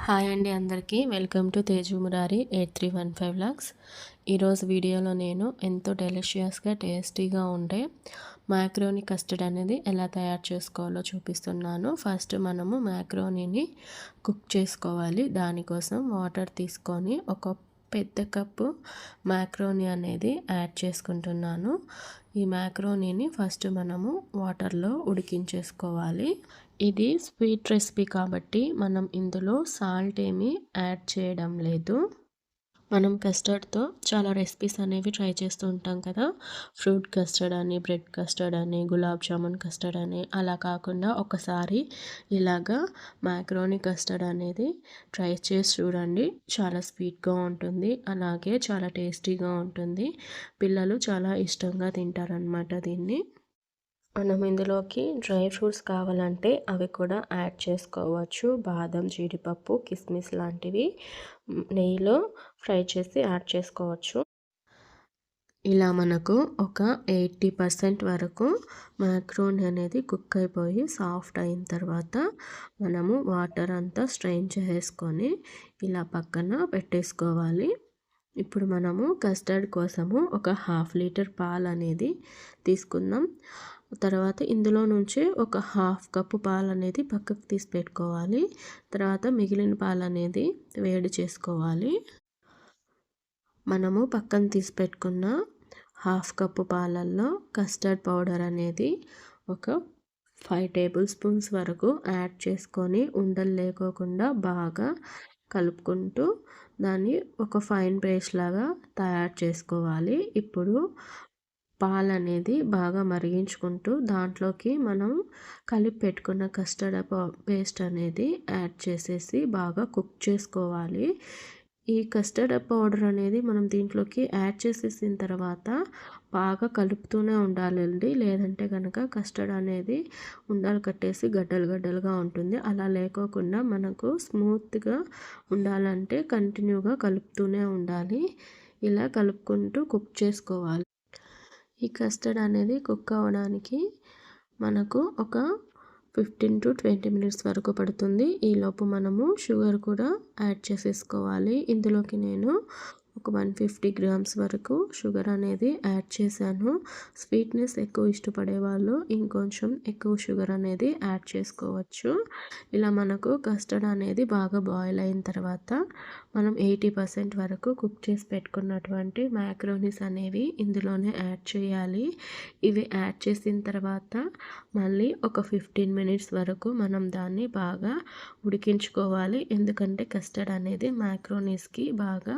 Hi అండి అందరికీ welcome to Teju Murari 8315 vlogs. ఈరోజు వీడియోలో నేను ఎంతో డెలిషియస్గా టేస్టీగా ఉండే మ్యాక్రోనీ కస్టర్డ్ అనేది ఎలా తయారు చేసుకోవాలో చూపిస్తున్నాను. ఫస్ట్ మనము మ్యాక్రోనీని కుక్ చేసుకోవాలి. దానికోసం వాటర్ తీసుకొని ఒక పెద్ద కప్పు మ్యాక్రోనీ అనేది యాడ్ చేసుకుంటున్నాను. ఈ మ్యాక్రోనీని ఫస్ట్ మనము వాటర్లో ఉడికించేసుకోవాలి. ఇది స్వీట్ రెసిపీ కాబట్టి మనం ఇందులో సాల్ట్ ఏమీ యాడ్ చేయడం లేదు. మనం కస్టర్డ్తో చాలా రెసిపీస్ అనేవి ట్రై చేస్తూ ఉంటాం కదా. ఫ్రూట్ కస్టర్డ్ అని, బ్రెడ్ కస్టర్డ్ అని, గులాబ్ జామున్ కస్టర్డ్ అని, అలా కాకుండా ఒకసారి ఇలాగా మ్యాక్రోనీ కస్టర్డ్ అనేది ట్రై చేసి చూడండి. చాలా స్వీట్గా ఉంటుంది, అలాగే చాలా టేస్టీగా ఉంటుంది. పిల్లలు చాలా ఇష్టంగా తింటారనమాట దీన్ని. మనం ఇందులోకి డ్రై ఫ్రూట్స్ కావాలంటే అవి కూడా యాడ్ చేసుకోవచ్చు. బాదం, జీడిపప్పు, కిస్మిస్ లాంటివి నెయ్యిలో ఫ్రై చేసి యాడ్ చేసుకోవచ్చు. ఇలా మనకు ఒక 80% వరకు మ్యాక్రోనీ అనేది కుక్ అయిపోయి సాఫ్ట్ అయిన తర్వాత మనము వాటర్ అంతా స్ట్రెయిన్ చేసుకొని ఇలా పక్కన పెట్టేసుకోవాలి. ఇప్పుడు మనము కస్టర్డ్ కోసము ఒక 1/2 లీటర్ పాలు అనేది తీసుకుందాం. తర్వాత ఇందులో నుంచి ఒక 1/2 కప్పు పాలు అనేది పక్కకు తీసి పెట్టుకోవాలి. తర్వాత మిగిలిన పాలు అనేది వేడి చేసుకోవాలి. మనము పక్కన తీసి పెట్టుకున్న 1/2 కప్పు పాలల్లో కస్టర్డ్ పౌడర్ అనేది ఒక 5 టేబుల్ స్పూన్స్ వరకు యాడ్ చేసుకొని ఉండలు లేకోకుండా బాగా కలుపుకుంటూ దాన్ని ఒక ఫైన్ పేస్ట్ లాగా తయారు చేసుకోవాలి. ఇప్పుడు పాలు అనేది బాగా మరిగించుకుంటూ దాంట్లోకి మనం కలిపి పెట్టుకున్న కస్టర్డ్ పేస్ట్ అనేది యాడ్ చేసేసి బాగా కుక్ చేసుకోవాలి. ఈ కస్టర్డ్ పౌడర్ అనేది మనం దీంట్లోకి యాడ్ చేసేసిన తర్వాత బాగా కలుపుతూనే ఉండాలండి. లేదంటే కనుక కస్టర్డ్ అనేది ఉండలు కట్టేసి గడ్డలు గడ్డలుగా ఉంటుంది. అలా లేకోకుండా మనకు స్మూత్గా ఉండాలంటే కంటిన్యూగా కలుపుతూనే ఉండాలి. ఇలా కలుపుకుంటూ కుక్ చేసుకోవాలి. ఈ కస్టర్డ్ అనేది కుక్ అవ్వడానికి మనకు ఒక 15 to 20 మినిట్స్ వరకు పడుతుంది. ఈలోపు మనము షుగర్ కూడా యాడ్ చేసేసుకోవాలి. ఇందులోకి నేను ఒక 150 గ్రామ్స్ వరకు షుగర్ అనేది యాడ్ చేశాను. స్వీట్నెస్ ఎక్కువ ఇష్టపడే వాళ్ళు ఇంకొంచెం ఎక్కువ షుగర్ అనేది యాడ్ చేసుకోవచ్చు. ఇలా మనకు కస్టర్డ్ అనేది బాగా బాయిల్ అయిన తర్వాత మనం 80% వరకు కుక్ చేసి పెట్టుకున్నటువంటి మ్యాక్రోనీస్ అనేవి ఇందులోనే యాడ్ చేయాలి. ఇవి యాడ్ చేసిన తర్వాత మళ్ళీ ఒక 15 మినిట్స్ వరకు మనం దాన్ని బాగా ఉడికించుకోవాలి. ఎందుకంటే కస్టర్డ్ అనేది మ్యాక్రోనీస్కి బాగా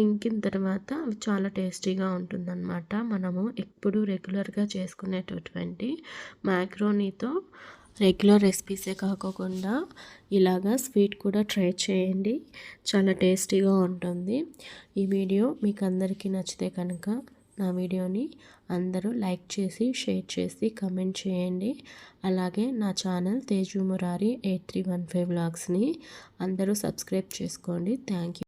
ఇంకిన తర్వాత అవి చాలా టేస్టీగా ఉంటుందన్నమాట. మనము ఎప్పుడు రెగ్యులర్గా చేసుకునేటటువంటి మ్యాక్రోనీతో రెగ్యులర్ రెసిపీసే కాకోకుండా ఇలాగా స్వీట్ కూడా ట్రై చేయండి. చాలా టేస్టీగా ఉంటుంది. ఈ వీడియో మీకు అందరికీ నచ్చితే కనుక నా వీడియోని అందరూ లైక్ చేసి, షేర్ చేసి, కమెంట్ చేయండి. అలాగే నా ఛానల్ తేజు మురారి 8315 వ్లాగ్స్ని అందరూ సబ్స్క్రైబ్ చేసుకోండి. Thank you.